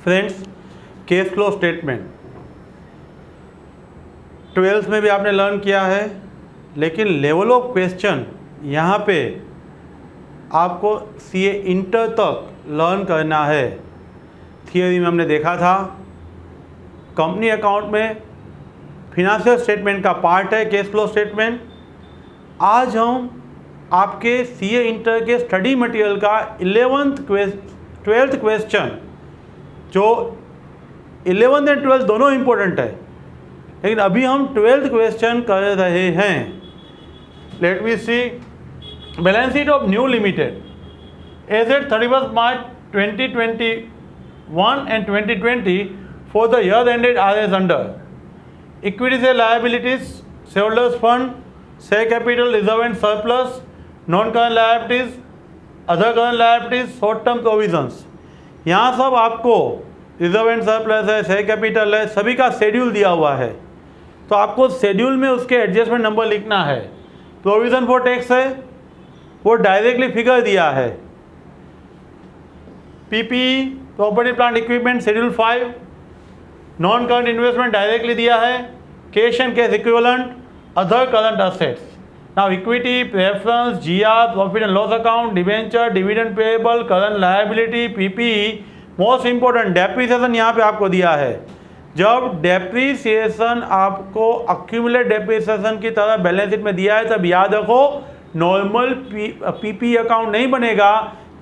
Friends, cash flow statement 12th में भी आपने लर्न किया है, लेकिन लेवल ऑफ क्वेश्चन यहाँ पे आपको सीए इंटर तक लर्न करना है। थियरी में हमने देखा था कंपनी अकाउंट में फिनेंशियल स्टेटमेंट का पार्ट है केस फ्लो स्टेटमेंट। आज हम आपके सीए इंटर के स्टडी मटेरियल का 12th क्वेश्चन, जो 11th एंड 12th दोनों इम्पोर्टेंट है, लेकिन अभी हम 12th क्वेश्चन कर रहे हैं। Let me see balance sheet of new limited as at 31st March 2021 and 2020 for the year ended are as under: equity से liabilities, shareholders fund, share capital, reserve and surplus, non-current liabilities, other current liabilities, short term provisions। यहाँ सब आपको reserve and surplus है, share capital है, सभी का schedule दिया हुआ है। तो आपको शेड्यूल में उसके एडजस्टमेंट नंबर लिखना है। प्रोविजन फॉर टैक्स है, वो डायरेक्टली फिगर दिया है। PPE property plant equipment schedule 5, non current investment directly दिया है। Cash and cash equivalent, other current assets. Now equity, preference, GR, profit and loss account, debenture, dividend payable, current liability, PPE, most important depreciation यहाँ पे आपको दिया है। जब depreciation आपको accumulate depreciation की तरह बैलेंस शीट में दिया है, तब याद रखो नॉर्मल पीपीई अकाउंट नहीं बनेगा।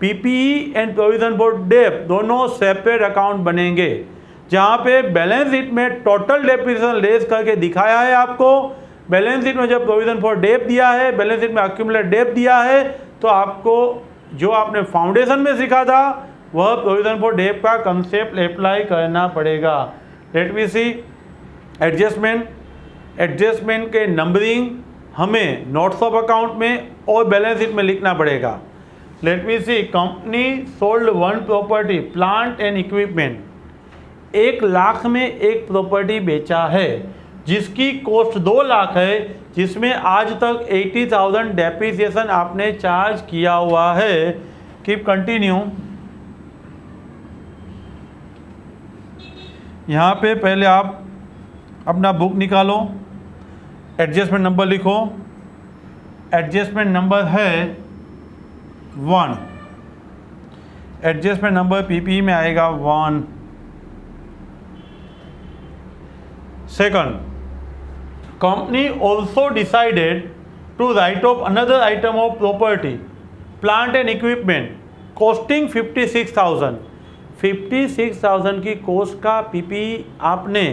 PPE and provision for dep दोनों सेपरेट अकाउंट बनेंगे, जहाँ पे बैलेंस शीट में टोटल डेप्रिसिएशन लेस करके दिखाया है आपको। बैलेंस शीट में जब प्रोविजन फॉर डेप दिया है, बैलेंस शीट में अक्यूमुलेट डेप दिया है, तो आपको जो आपने फाउंडेशन में सीखा था वह प्रोविजन फॉर डेप का कंसेप्ट अप्लाई करना पड़ेगा। Let me see adjustment. Adjustment के नंबरिंग हमें नोट्स ऑफ अकाउंट में और बैलेंस शीट में लिखना पड़ेगा। Let me see company sold one property plant and equipment. 1 lakh में एक प्रॉपर्टी बेचा है जिसकी कॉस्ट 2 लाख है, जिसमें आज तक 80,000 डेप्रिसिएशन आपने चार्ज किया हुआ है। Keep continue. यहाँ पे पहले आप अपना बुक निकालो, एडजस्टमेंट नंबर लिखो। एडजस्टमेंट नंबर है 1। एडजस्टमेंट नंबर पीपीई में आएगा 1। Second, company also decided to write off another item of property plant and equipment costing 56,000। 56,000 की कोस्ट का पीपीई आपने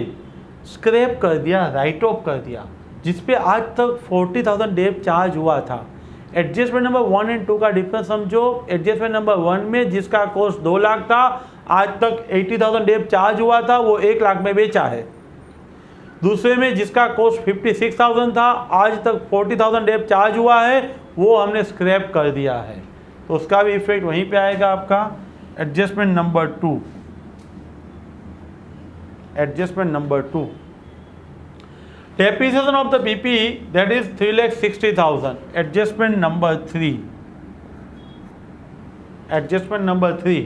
स्क्रैप कर दिया, राइट ऑफ कर दिया, जिसपे आज तक 40,000 डेप चार्ज हुआ था। एडजस्टमेंट नंबर 1 एंड 2 का डिफरेंस समझो। एडजस्टमेंट नंबर 1 में जिसका कॉस्ट 2 लाख था, आज तक 80,000 डेप चार्ज हुआ था, वो 1 लाख में बेचा है। दूसरे में जिसका कॉस्ट 56,000 था, आज तक 40,000 डेप चार्ज हुआ है, वो हमने स्क्रैप कर दिया है। तो उसका भी इफेक्ट वहीं पे आएगा आपका। Adjustment number 2। Adjustment number 2, depreciation of the PPE that is 3,60,000। Adjustment number 3। Adjustment number 3,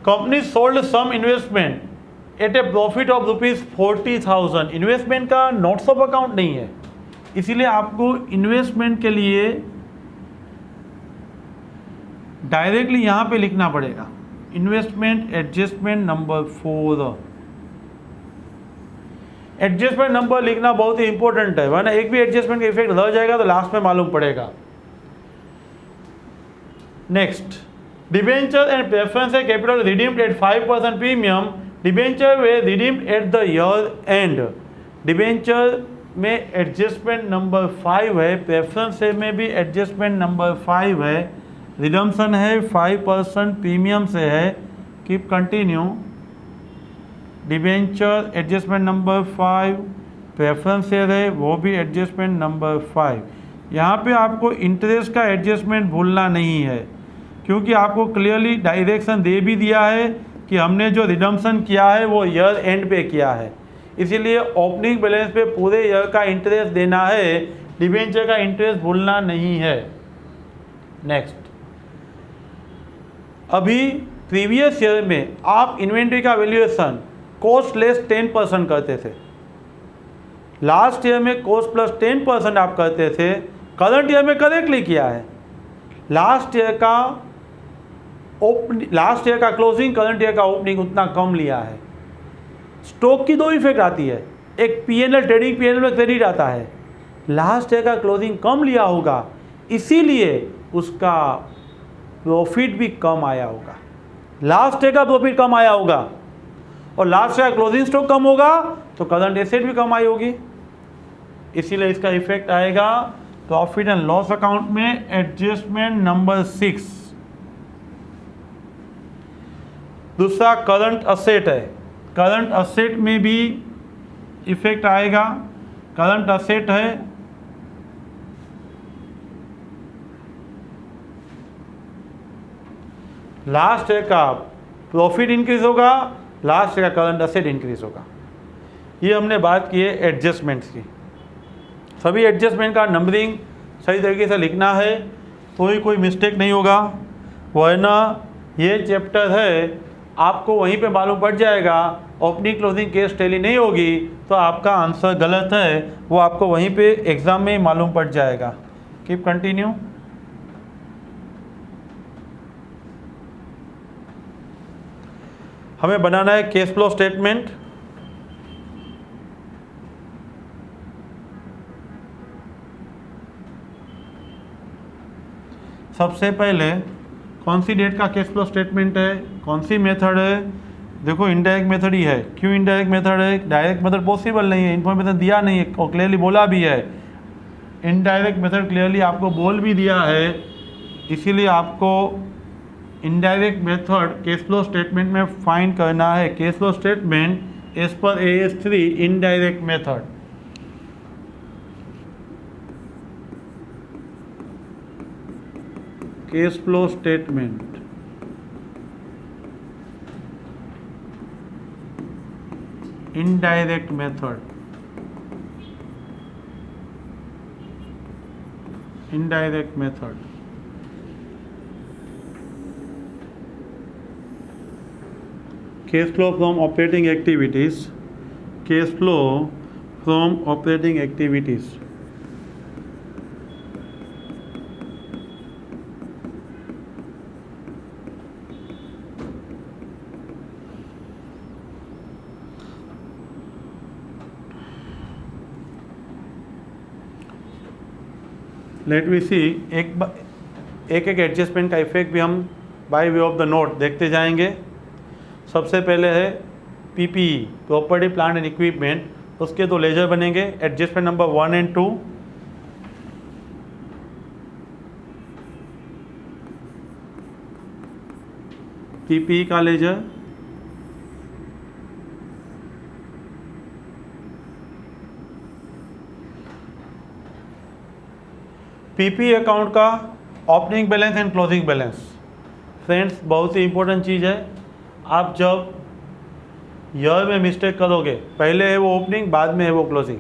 company sold some investment at a profit of ₹40,000। Investment का नोट्स ऑफ अकाउंट नहीं है, इसीलिए आपको इन्वेस्टमेंट के लिए डायरेक्टली यहाँ पे लिखना पड़ेगा। Investment adjustment number 4। Adjustment number लिखना बहुत ही इंपॉर्टेंट है, वरना एक भी एडजस्टमेंट का इफेक्ट रह जाएगा तो लास्ट में मालूम पड़ेगा। Next, debenture and preference capital redeemed eight 5% premium. Debenture way redeemed at the year and. Debenture में एडजस्टमेंट नंबर 5 है, प्रेफरेंस में भी एडजस्टमेंट नंबर 5 है, रिडम्पशन है 5% प्रीमियम से है। Keep continue. Debenture adjustment number 5, preference share है, वो भी एडजस्टमेंट नंबर 5। यहाँ पे आपको इंटरेस्ट का एडजस्टमेंट भूलना नहीं है, क्योंकि आपको क्लियरली डायरेक्शन दे भी दिया है कि हमने जो रिडम्पशन किया है वो ईयर एंड पे किया है, इसीलिए ओपनिंग बैलेंस पे पूरे ईयर का इंटरेस्ट देना है, डिबेंचर का इंटरेस्ट भूलना नहीं है। नेक्स्ट, अभी प्रीवियस ईयर में आप इन्वेंट्री का वैल्यूएशन कॉस्ट लेस 10% करते थे, लास्ट ईयर में कॉस्ट प्लस 10% आप करते थे, करंट ईयर में करेक्टली किया है। लास्ट ईयर का क्लोजिंग करंट ईयर का ओपनिंग उतना कम लिया है। स्टॉक की दो इफेक्ट आती है, एक पीएनएल ट्रेडिंग पीएनएल में क्रेडिट आता है, लास्ट ईयर का क्लोजिंग कम लिया होगा इसीलिए उसका प्रॉफिट भी कम आया होगा, लास्ट ईयर का प्रॉफिट कम आया होगा और लास्ट ईयर क्लोजिंग स्टॉक कम होगा तो करंट एसेट भी कम आई होगी, इसीलिए इसका इफेक्ट आएगा प्रॉफिट एंड लॉस अकाउंट में। Adjustment number 6। दूसरा करंट असेट है, करंट असेट में भी इफेक्ट आएगा। करंट असेट है लास्ट ईयर का प्रॉफिट इंक्रीज होगा, लास्ट ईयर का करंट असेट इंक्रीज होगा। ये हमने बात की है एडजस्टमेंट्स की। सभी एडजस्टमेंट का नंबरिंग सही तरीके से लिखना है तो कोई मिस्टेक नहीं होगा, वरना ये चैप्टर है आपको वहीं पे मालूम पड़ जाएगा, ओपनिंग क्लोजिंग केस टैली नहीं होगी तो आपका आंसर गलत है, वो आपको वहीं पे एग्ज़ाम में ही मालूम पड़ जाएगा। Keep continue. हमें बनाना है कैश फ्लो स्टेटमेंट। सबसे पहले कौन सी डेट का कैश फ्लो स्टेटमेंट है, कौन सी मेथड है? देखो इनडायरेक्ट मेथड ही है। क्यों इनडायरेक्ट मेथड है? डायरेक्ट मेथड पॉसिबल नहीं है, इन्फॉर्मेशन दिया नहीं है और क्लियरली बोला भी है। इनडायरेक्ट मेथड क्लियरली आपको बोल भी दिया है, इसीलिए आपको indirect method cash flow statement में फाइंड करना है। Cash flow statement as per AS3 indirect method. Cash flow statement indirect method, indirect method। Cash flow from operating activities, cash flow from operating activities। Let we see, एक adjustment का effect भी हम by way of the note देखते जाएंगे। सबसे पहले है PPE, property plant and equipment, उसके दो लेजर बनेंगे, एडजस्टमेंट नंबर 1 एंड 2। PPE का लेजर, PPE अकाउंट का opening balance and closing balance. Friends बहुत ही इंपॉर्टेंट चीज़ है। आप जब ईयर में मिस्टेक करोगे, पहले है वो ओपनिंग, बाद में है वो क्लोजिंग,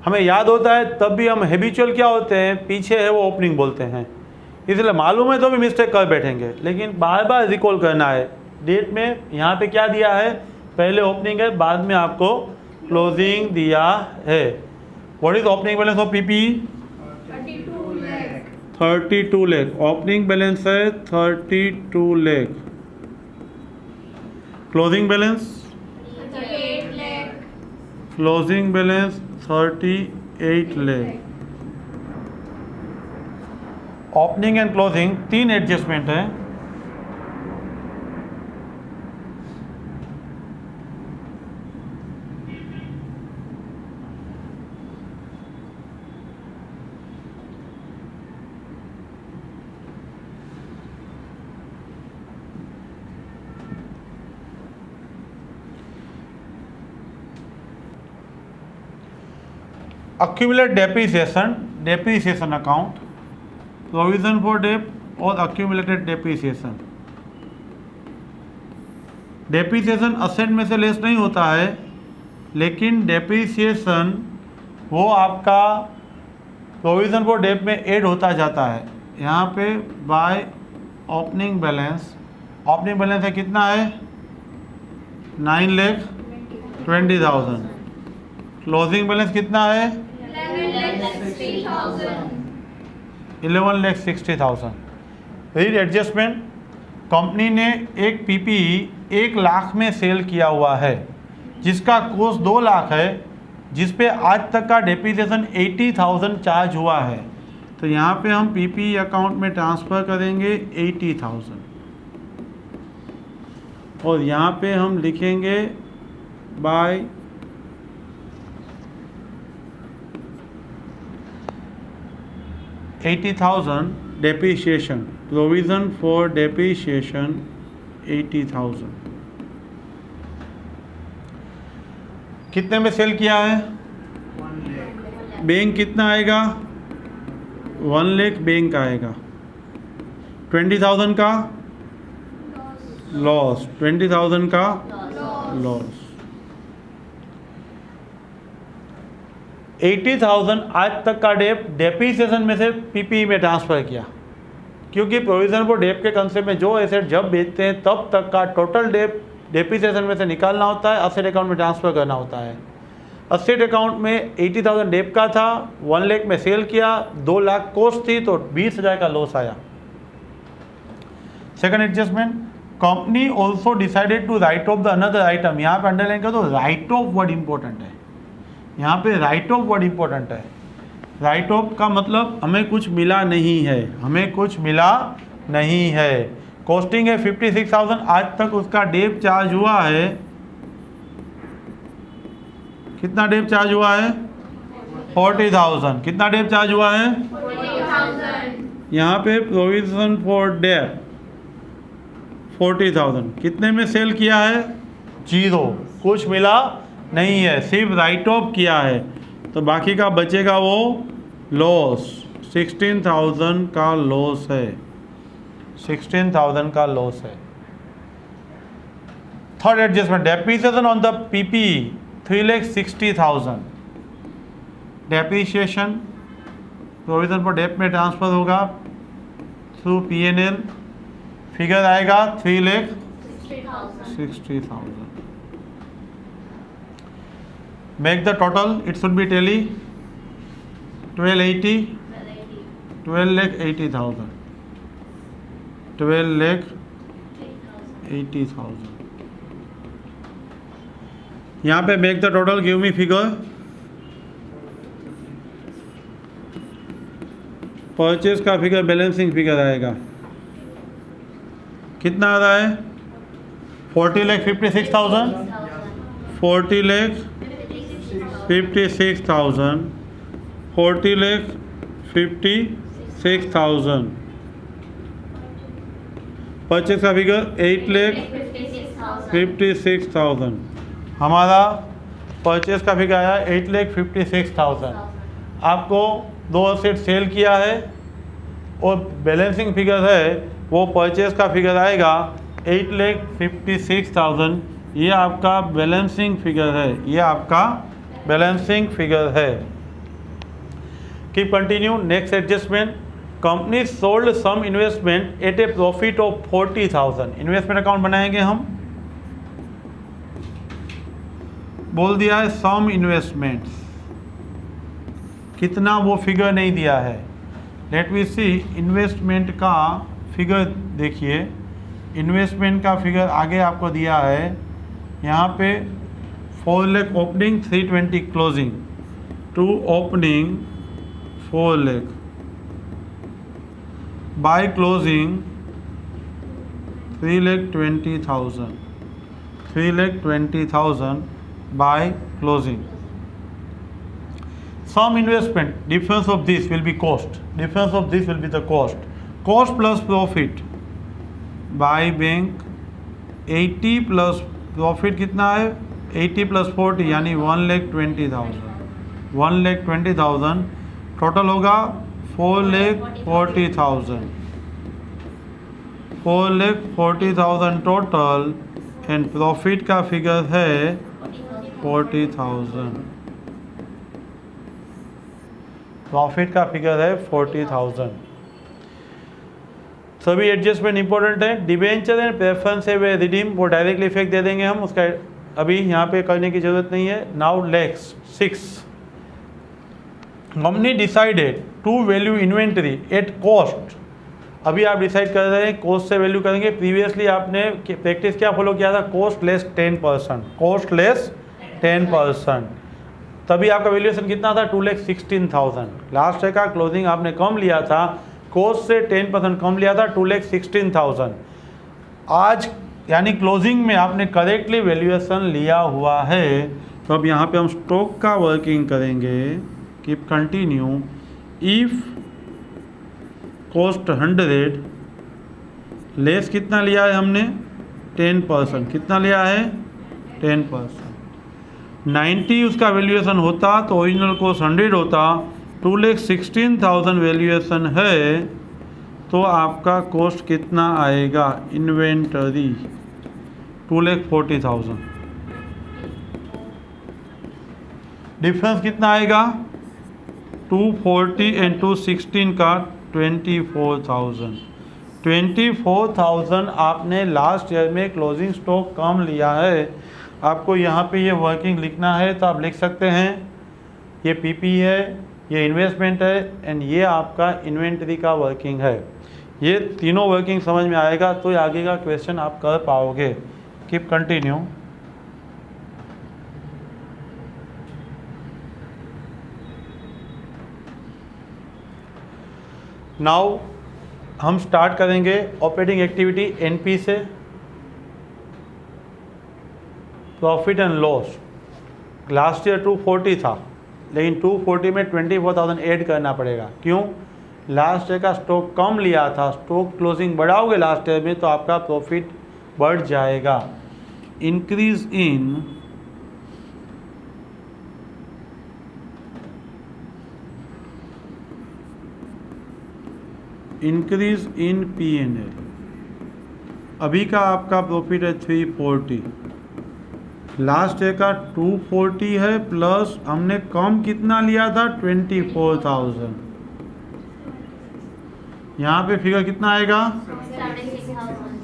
हमें याद होता है तब भी हम हैबिचुअल क्या होते हैं, पीछे है वो ओपनिंग बोलते हैं, इसलिए मालूम है तो भी मिस्टेक कर बैठेंगे, लेकिन बार बार रिकॉल करना है। डेट में यहाँ पे क्या दिया है, पहले ओपनिंग है, बाद में आपको क्लोजिंग दिया है। What is opening balance of PPE? 32 lakh. Opening balance है 32 lakh. Closing balance 38 lakh. Closing balance 38 lakh. Opening and closing 3 adjustment है। accumulate depreciation account, provision for debt और accumulated depreciation। डेप्रीसिएशन असेट में से लेस नहीं होता है, लेकिन डेप्रीसिएशन वो आपका प्रोविज़न फॉर डेट में ऐड होता जाता है। यहाँ पे by opening balance opening balance है कितना है 9,20,000। क्लोजिंग बैलेंस कितना है 11,60,000। Read adjustment. कंपनी ने एक पीपीई 1 लाख में सेल किया हुआ है जिसका कॉस्ट 2 लाख है, जिस पे आज तक का डेप्रिसिएशन 80,000 चार्ज हुआ है। तो यहाँ पे हम पीपीई अकाउंट में ट्रांसफ़र करेंगे 80,000 और यहाँ पे हम लिखेंगे by 80,000 depreciation, provision for depreciation 80,000। कितने में सेल किया है? बैंक कितना आएगा? 1 लाख बैंक आएगा। 20,000 का लॉस, 20,000 का लॉस। 80,000 आज तक का डेप्रिसिएशन में से पीपीई में ट्रांसफ़र किया, क्योंकि प्रोविजन फॉर डेप के कंसेप्ट में जो एसेट जब बेचते हैं तब तक का टोटल डेप्रिसिएशन में से निकालना होता है, असेट अकाउंट में ट्रांसफ़र करना होता है। असेट अकाउंट में 80,000 डेप का था, 1 लाख में सेल किया, 2 लाख कॉस्ट थी तो 20,000 का लॉस आया। Second adjustment, company also decided to write off the another item. यहाँ पे अंडरलाइन कर दो, राइट ऑफ वर्ड इंपॉर्टेंट है, यहाँ पे राइट ऑफ वर्ड इंपॉर्टेंट है। राइट ऑफ का मतलब हमें कुछ मिला नहीं है, हमें कुछ मिला नहीं है। कॉस्टिंग है 56,000, आज तक उसका डेप चार्ज हुआ है, कितना डेप चार्ज हुआ है 40,000। कितना डेप चार्ज हुआ है 40,000। यहाँ पे प्रोविजन फॉर डेप 40,000। कितने में सेल किया है 0, कुछ मिला नहीं है, सिर्फ राइट ऑफ किया है, तो बाकी का बचेगा वो लॉस। 16,000 का लॉस है, 16,000 का लॉस है। Third adjustment, depreciation on the PPE 3,60,000। Depreciation provision for dep में ट्रांसफर होगा थ्रू पीएनएल, फिगर आएगा 3,60,000। Make the total, it should be tally 12,80, 12,80,000, 12,80,000। यहाँ पे make the total, give me figure. Purchase का फिगर बैलेंसिंग फिगर आएगा, कितना आ रहा है 40,56,000, 40,56,000, 40,56,000। परचेज का फिगर 8,56,000। हमारा परचेज का फिगर आया 8,56,000। आपको 2 असेट सेल किया है और बैलेंसिंग फिगर है वो परचेज का फिगर आएगा 8,56,000। ये आपका बैलेंसिंग फिगर है, ये आपका बैलेंसिंग फिगर है। Keep continue. Next adjustment, company sold some investment at a profit of 40,000। Investment account बनाएंगे हम, बोल दिया है सम इन्वेस्टमेंट्स, कितना वो फिगर नहीं दिया है। लेट वी सी इन्वेस्टमेंट का फिगर। देखिए इन्वेस्टमेंट का फिगर आगे आपको दिया है, यहाँ पे 4 lakh opening, 320 closing, to opening 4 lakh, by closing 3,20,000, 3,20,000 by closing. Some investment, difference of this will be cost, difference of this will be the cost, cost plus profit by bank 80 plus profit कितना है 80 plus 40 यानी 1,20,000, 1,20,000 total होगा 4,40,000, 4,40,000 total and profit का figure है 40,000। Profit का figure है 40,000। सभी adjustment important है। डिबेंचर एंड प्रेफरेंस है वे रिडीम, वो डायरेक्टली इफेक्ट दे देंगे हम, उसका अभी यहाँ पे करने की जरूरत नहीं है। Now next 6, company decided to value inventory at cost. अभी आप डिसाइड कर रहे हैं कॉस्ट से वैल्यू करेंगे। प्रीवियसली आपने प्रैक्टिस क्या फॉलो किया था, कॉस्ट लेस 10%, कॉस्ट लेस 10%। तभी आपका वैल्यूएशन कितना था, 2,16,000। लास्ट ईयर का क्लोजिंग आपने कम लिया था, कॉस्ट से 10% कम लिया था, 2,16,000। आज यानी क्लोजिंग में आपने करेक्टली वैल्यूएशन लिया हुआ है। तो अब यहाँ पे हम स्टॉक का वर्किंग करेंगे। Keep continue. If cost 100 less कितना लिया है हमने, 10%। कितना लिया है, 10%। 90 उसका वैल्यूएशन होता तो ओरिजिनल कॉस्ट 100 होता, 2,16,000 वैल्यूएशन है, तो आपका कॉस्ट कितना आएगा, इन्वेंटरी 2,40,000। डिफरेंस कितना आएगा, 240 एंड 216 का 24,000। 24,000 आपने लास्ट ईयर में क्लोजिंग स्टॉक कम लिया है। आपको यहाँ पे ये वर्किंग लिखना है तो आप लिख सकते हैं, ये पीपी है, ये इन्वेस्टमेंट है एंड ये आपका इन्वेंटरी का वर्किंग है। ये तीनों वर्किंग समझ में आएगा तो आगे का क्वेश्चन आप कर पाओगे। Keep continue. नाउ हम स्टार्ट करेंगे ऑपरेटिंग एक्टिविटी एनपी से। Profit and loss last year 240 था, लेकिन 240 में 24,000 ऐड करना पड़ेगा। क्यों, लास्ट ईयर का स्टॉक कम लिया था, स्टॉक क्लोजिंग बढ़ाओगे लास्ट ईयर में तो आपका प्रॉफिट बढ़ जाएगा। Increase in P&L। अभी का आपका प्रॉफिट है 340, लास्ट ईयर का 240 है, प्लस हमने कम कितना लिया था, 24,000। यहाँ पे फिगर कितना आएगा,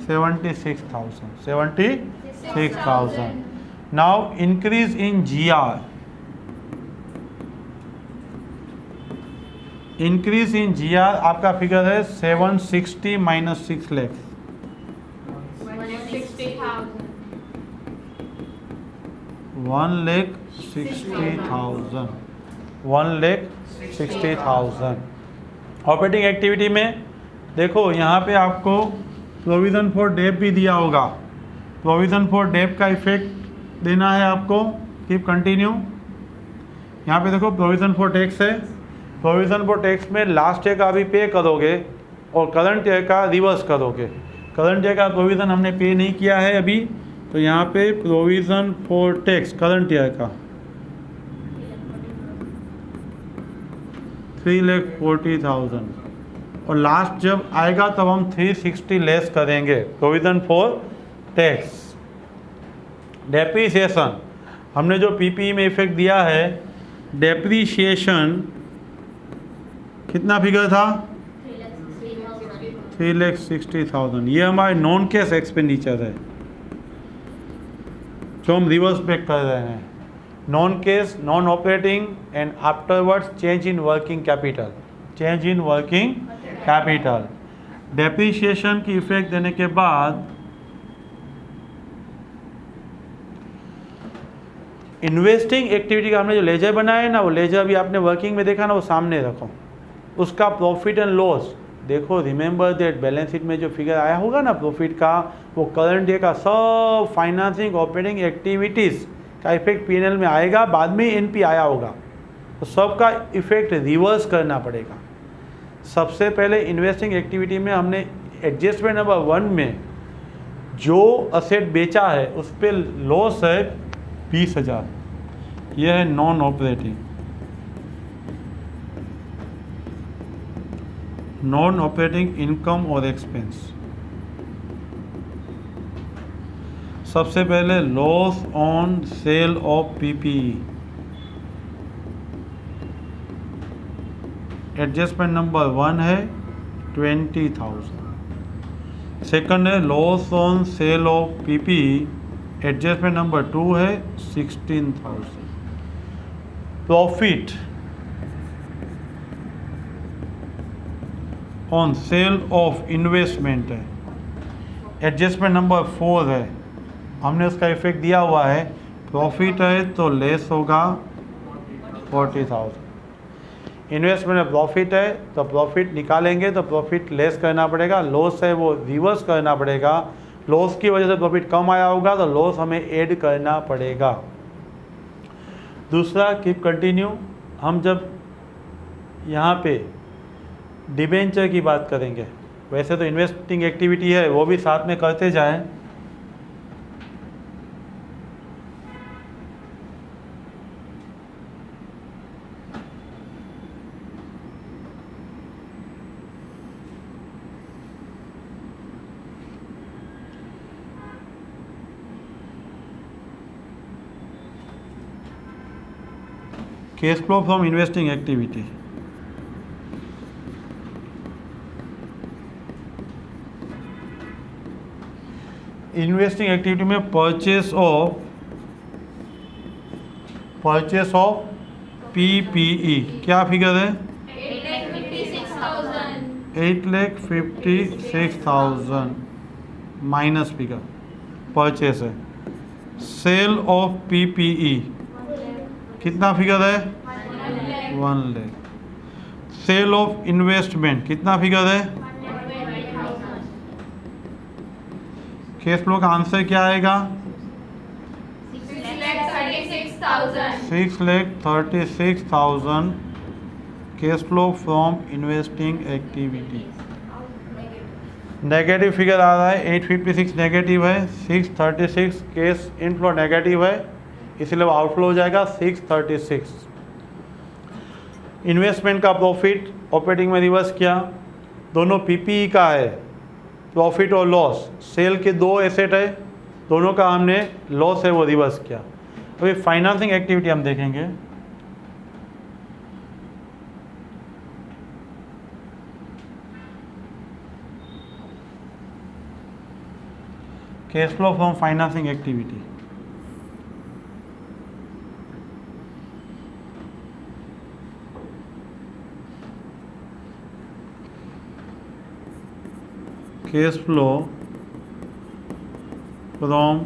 76,000। Now increase in GR। Increase in GR आपका फिगर है 760 माइनस 6 लाख, 1,60,000। ऑपरेटिंग एक्टिविटी में देखो यहाँ पे आपको प्रोविज़न फॉर डेप भी दिया होगा। प्रोविज़न फॉर डेप का इफेक्ट देना है आपको। Keep continue. यहाँ पे देखो प्रोविज़न फॉर टैक्स है। प्रोविज़न फॉर टैक्स में लास्ट ईयर का अभी पे करोगे और करंट ईयर का रिवर्स करोगे। करंट ईयर का प्रोविज़न हमने पे नहीं किया है अभी, तो यहाँ पे provision for tax current year का 3,40,000 और लास्ट जब आएगा तब हम 360 लेस करेंगे प्रोविज़न फॉर टैक्स। डेप्रीसिएशन हमने जो पीपीई में इफेक्ट दिया है, डेप्रीसिएशन कितना फिगर था, 3,60,000। ये हमारे नॉन कैश एक्सपेंडिचर है जो हम रिवर्स बैक कर रहे हैं। Non cash, non operating and afterwards change in working capital, change in working capital. Depreciation की इफेक्ट देने के बाद इन्वेस्टिंग एक्टिविटी का हमने जो लेजर बनाया है ना, वो लेजर भी आपने वर्किंग में देखा ना, वो सामने रखो। उसका प्रॉफिट एंड लॉस देखो, रिमेंबर दैट बैलेंस शीट में जो फिगर आया होगा ना प्रॉफिट का, वो करंट ईयर का सब फाइनेंसिंग ऑपरेटिंग एक्टिविटीज़ का इफेक्ट पीएनएल में आएगा। बाद में एनपी आया होगा तो सबका इफेक्ट रिवर्स करना पड़ेगा। सबसे पहले इन्वेस्टिंग एक्टिविटी में हमने एडजस्टमेंट नंबर 1 में जो असेट बेचा है उस पर लॉस है 20,000। यह है non operating. Non operating income और एक्सपेंस। सबसे पहले loss on sale of PPE, adjustment number 1 है 20,000। सेकंड है loss on sale of PP, adjustment number 2 है 16,000। Profit on sale of investment है, एडजस्टमेंट नंबर 4 है, हमने उसका इफेक्ट दिया हुआ है। प्रॉफिट है तो लेस होगा 40,000। इन्वेस्टमेंट में प्रॉफिट है तो प्रॉफिट निकालेंगे तो प्रॉफिट लेस करना पड़ेगा, लॉस है वो रिवर्स करना पड़ेगा। लॉस की वजह से प्रॉफिट कम आया होगा तो लॉस हमें ऐड करना पड़ेगा। दूसरा कीप कंटिन्यू, हम जब यहाँ पे डिबेंचर की बात करेंगे, वैसे तो इन्वेस्टिंग एक्टिविटी है वो भी साथ में करते जाएं। Cash flow from investing activity, investing activity में परचेस ऑफ पीपीई क्या फिगर है? 8,56,000 माइनस फिगर परचेस है। सेल ऑफ पीपीई कितना फिगर है? 1 लाख। सेल ऑफ इन्वेस्टमेंट कितना फिगर है? कैश फ्लो का आंसर क्या आएगा? 6,36,000 cash flow from investing activity. Negative figure आ रहा है, 856 नेगेटिव है, 636 कैश इनफ्लो नेगेटिव है, इसलिए वो आउटफ्लो हो जाएगा 636। इन्वेस्टमेंट का प्रॉफिट ऑपरेटिंग में रिवर्स किया, दोनों पीपीई का है, प्रॉफिट और लॉस, सेल के दो एसेट है, दोनों का हमने लॉस है वो रिवर्स किया। अभी फाइनेंसिंग एक्टिविटी हम देखेंगे। Cash flow from financing activity, cash flow from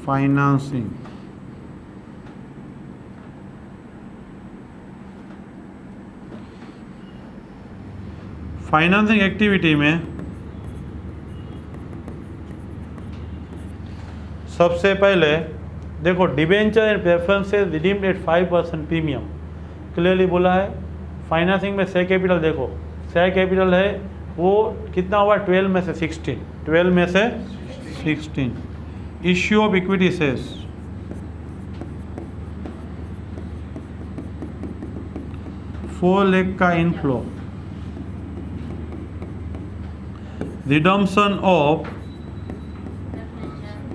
financing, financing activity में सबसे पहले देखो debenture and preferences redeemed eight 5% premium, clearly बोला है। फाइनेंसिंग में शेयर कैपिटल देखो, शेयर कैपिटल है वो कितना हुआ? 12 में से 16, 12 में से 16। Issue of equity shares, $4 lakh का inflow. Redemption of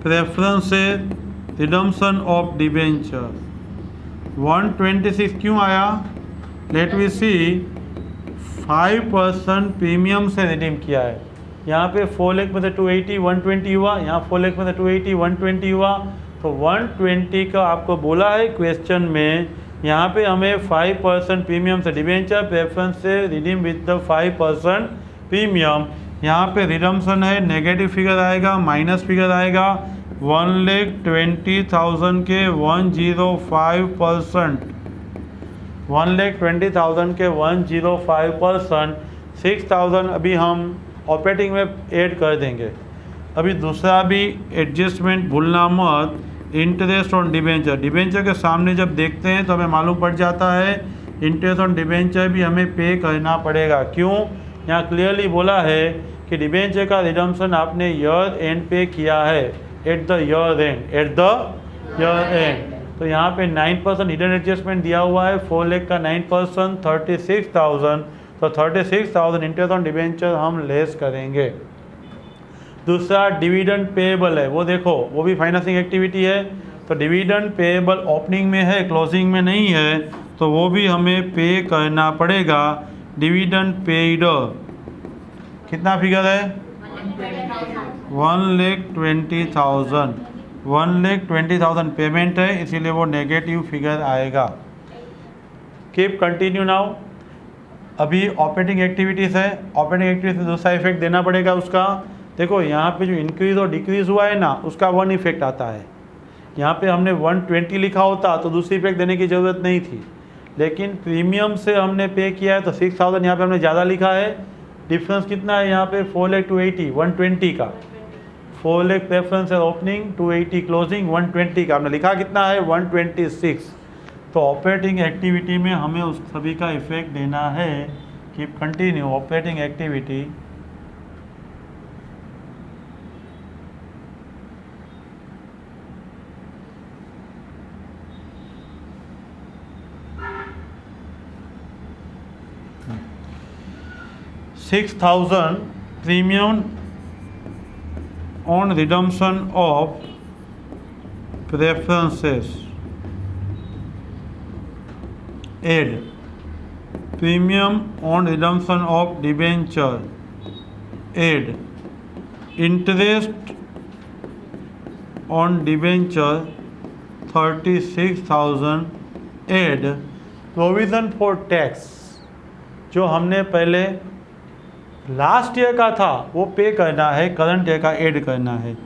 preferences, redemption of debenture 126 क्यों आया? लेट वी सी, 5% प्रीमियम से रिडीम किया है। यहाँ पे 4 लाख में से 280 120 हुआ, यहाँ 4 लाख में से 280 120 हुआ, तो 120 का आपको बोला है क्वेश्चन में। यहाँ पे हमें 5% प्रीमियम से डिबेंचर प्रेफरेंस से रिडीम विद द 5% प्रीमियम। यहाँ पे रिडम्पशन है, नेगेटिव फिगर आएगा, माइनस फिगर आएगा। 1,20,000 के 105%, 1,20,000 के 105%, 6,000 अभी हम ऑपरेटिंग में ऐड कर देंगे। अभी दूसरा भी एडजस्टमेंट भूलना मत, इंटरेस्ट ऑन डिबेंचर। डिबेंचर के सामने जब देखते हैं तो हमें मालूम पड़ जाता है इंटरेस्ट ऑन डिबेंचर भी हमें पे करना पड़ेगा। क्यों? यहाँ क्लियरली बोला है कि डिबेंचर का रिडम्पशन आपने ईयर एंड पे किया है, at the year and, at the year and. तो यहाँ पे 9% हिडन एडजस्टमेंट दिया हुआ है, 4 लाख का 9% 36,000, तो 36,000 इंटरेस्ट ऑन डिबेंचर हम लेस करेंगे। दूसरा डिविडेंड पेएबल है, वो देखो वो भी फाइनेंसिंग एक्टिविटी है, तो डिविडेंड पेएबल ओपनिंग में है, क्लोजिंग में नहीं है, तो वो भी हमें पे करना पड़ेगा। डिविडेंड पेड कितना फिगर है? 1,20,000 1,20,000 पेमेंट है, इसीलिए वो नेगेटिव फिगर आएगा। Keep continue now. अभी ऑपरेटिंग एक्टिविटीज़ है, ऑपरेटिंग एक्टिविटीज से दूसरा इफेक्ट देना पड़ेगा उसका। देखो यहाँ पे जो इंक्रीज और डिक्रीज हुआ है ना, उसका 1 इफेक्ट आता है। यहाँ पे हमने 120 लिखा होता तो दूसरी इफेक्ट देने की ज़रूरत नहीं थी, लेकिन प्रीमियम से हमने पे किया है तो 6,000 यहाँ पे हमने ज़्यादा लिखा है। डिफरेंस कितना है यहाँ पे? 4 लाख 280, 120 का। 4 लाख प्रेफरेंस है ओपनिंग, 280 क्लोजिंग, 120 का हमने लिखा कितना है? 126। तो ऑपरेटिंग एक्टिविटी में हमें उस सभी का इफेक्ट देना है। Keep continue. Operating activity $6,000 premium on redemption of preferences. Aid. Premium on redemption of debenture. Aid. Interest on debenture 36,000. Aid. Provision for tax. जो हमने पहले लास्ट ईयर का था वो पे करना है, करंट ईयर का ऐड करना है।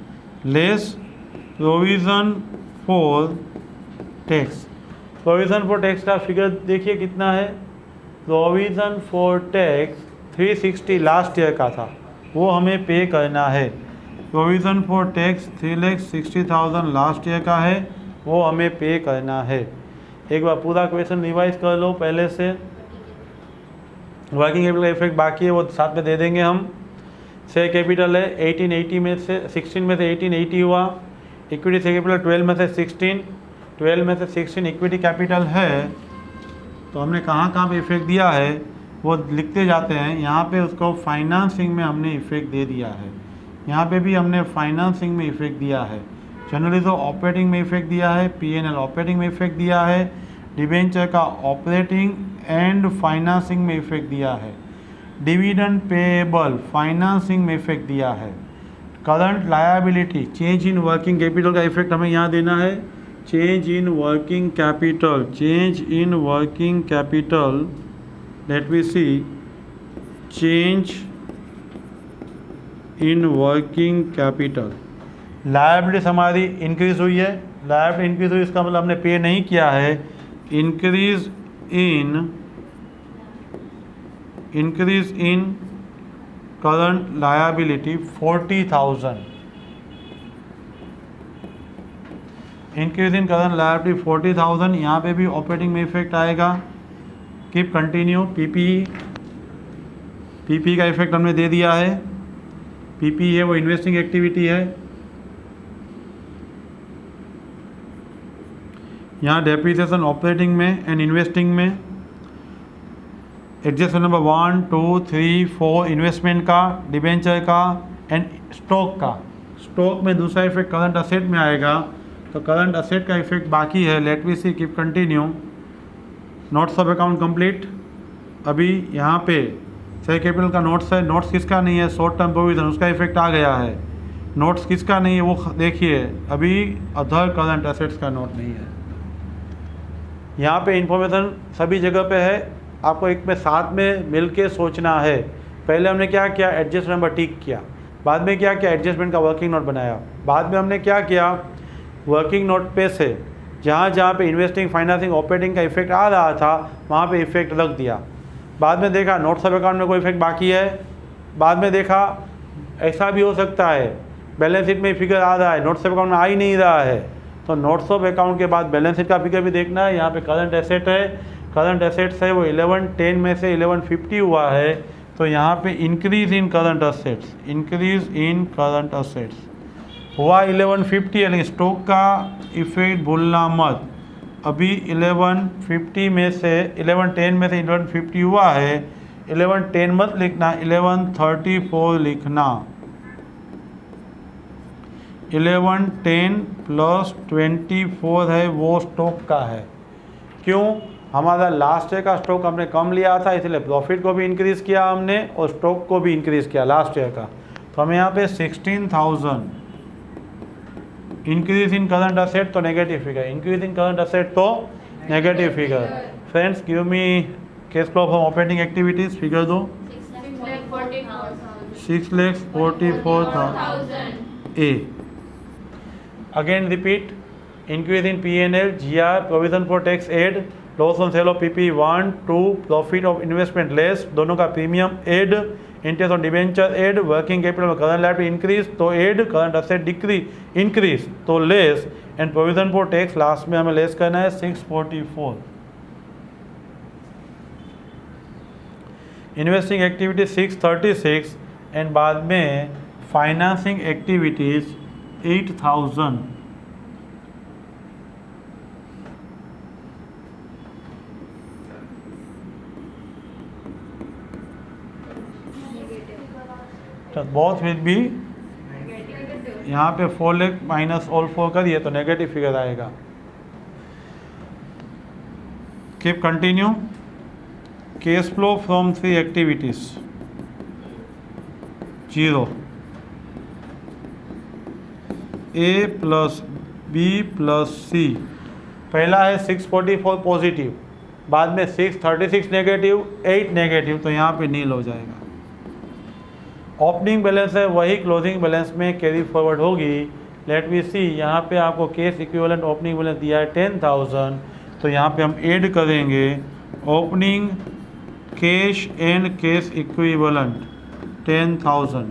Less provision for tax. Provision for tax का फिगर देखिए कितना है। Provision for tax 360 last year का था, वो हमें पे करना है। Provision for tax 3,60,000 last year का है, वो हमें पे करना है। एक बार पूरा क्वेश्चन रिवाइज कर लो पहले से। वर्किंग कैपिटल का इफेक्ट बाकी है, वो साथ में दे देंगे हम। शेयर कैपिटल है 1880 में से 16 में से 1880 हुआ। इक्विटी शेयर कैपिटल 12 में से 16, 12 में से 16 इक्विटी कैपिटल है। तो हमने कहाँ कहाँ पे इफेक्ट दिया है वो लिखते जाते हैं। यहाँ पे उसको फाइनेंसिंग में हमने इफेक्ट दे दिया है, यहाँ पे भी हमने फाइनेंसिंग में इफेक्ट दिया है। जनरली तो ऑपरेटिंग में इफेक्ट दिया है, P&L ऑपरेटिंग में इफेक्ट दिया है, डिबेंचर का ऑपरेटिंग एंड फाइनेंसिंग में इफेक्ट दिया है, डिविडेंड पेएबल फाइनेंसिंग में इफेक्ट दिया है, current liability change in working capital का इफेक्ट हमें यहाँ देना है। Change in working capital, change in working capital, let we see, change in working capital. Liabilities हमारी इंक्रीज हुई है, लायबिलिटी इंक्रीज हुई, इसका मतलब हमने पे नहीं किया है। Increase in current liability 40,000। Increase in current liability 40,000। यहाँ पे भी ऑपरेटिंग में इफेक्ट आएगा। Keep continue. पीपी का इफेक्ट हमने दे दिया है। पीपी है वो इन्वेस्टिंग एक्टिविटी है। यहाँ डेप्रिसिएशन ऑपरेटिंग में एंड इन्वेस्टिंग में। एडजस्टमेंट नंबर 1, 2, 3, 4 इन्वेस्टमेंट का, डिबेंचर का एंड स्टॉक का। स्टॉक में दूसरा इफेक्ट करंट असेट में आएगा, तो करंट असेट का इफेक्ट बाकी है। Let we see, keep continue. Notes of account complete. अभी यहाँ पे शेयर कैपिटल का नोट्स है, नोट्स किसका नहीं है? शॉर्ट टर्म प्रोविजन, उसका इफेक्ट आ गया है। नोट्स किसका नहीं है वो देखिए, अभी अदर करंट असेट्स का नोट नहीं है। यहाँ पे इंफॉर्मेशन सभी जगह पे है, आपको एक में साथ में मिल के सोचना है। पहले हमने क्या किया? एडजस्ट नंबर टिक किया। बाद में क्या किया? एडजस्टमेंट का वर्किंग नोट बनाया। बाद में हमने क्या किया? वर्किंग नोट पे से जहाँ जहाँ पे इन्वेस्टिंग, फाइनेंसिंग, ऑपरेटिंग का इफेक्ट आ रहा था वहाँ पे इफेक्ट रख दिया। बाद में देखा नोट्स ऑफ अकाउंट में कोई इफेक्ट बाकी है। बाद में देखा ऐसा भी हो सकता है बैलेंस शीट में फिगर आ रहा है, नोट्स ऑफ अकाउंट में आ ही नहीं रहा है, तो नोट्स ऑफ अकाउंट के बाद बैलेंस शीट का फिगर भी देखना है। यहाँ पे करंट एसेट है, करंट एसेट्स है वो 1110 में से 1150 हुआ है, तो यहाँ पे increase in current assets, increase in current assets हुआ 1150 है। लेकिन स्टॉक का इफेक्ट भूलना मत। अभी 1150 में से 1110 में से 1150 हुआ है, 1110 मत लिखना, 1134 लिखना। 1110 प्लस 24 है वो स्टॉक का है। क्यों? हमारा लास्ट ईयर का स्टॉक हमने कम लिया था, इसलिए प्रॉफिट को भी इंक्रीज़ किया हमने और स्टॉक को भी इंक्रीज़ किया लास्ट ईयर का। तो हमें यहाँ पे 16,000 इंक्रीज इन करंट असेट तो negative figure, increase in current asset तो negative figure. Friends give me cash flow from operating activities, figure दो। 6,44,000 A. Again repeat, increase in P&L, GR, provision for tax aid, loss on sale of PP 1, 2, profit of investment less, दोनों का premium add, interest on debenture add, working capital में current liability increase तो add, current asset decrease increase तो less, and provision for tax last में हमें less करना है 644। Investing activities 636 and बाद में financing activities 8,000। Both will be, यहाँ पे 4 लाख माइनस ऑल 4 करिए तो नेगेटिव फिगर आएगा। Keep continue. Cash flow from 3 activities 0, A plus B plus C। पहला है 644 पॉजिटिव, बाद में 636 नेगेटिव, 8 नेगेटिव, तो यहाँ पे नील हो जाएगा। ओपनिंग बैलेंस है वही क्लोजिंग बैलेंस में कैरी फॉरवर्ड होगी। लेट वी सी, यहाँ पे आपको कैश इक्विवेलेंट ओपनिंग बैलेंस दिया है 10,000, तो यहाँ पे हम ऐड करेंगे opening cash and cash equivalent 10,000।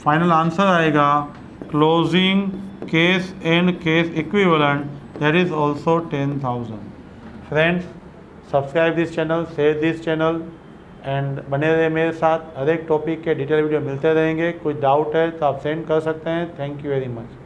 Final answer आएगा closing cash and cash equivalent, that is also 10,000। Friends, subscribe this channel, share this channel and बने रहे मेरे साथ। हर एक टॉपिक के डिटेल वीडियो मिलते रहेंगे। कुछ डाउट है तो आप सेंड कर सकते हैं। Thank you very much.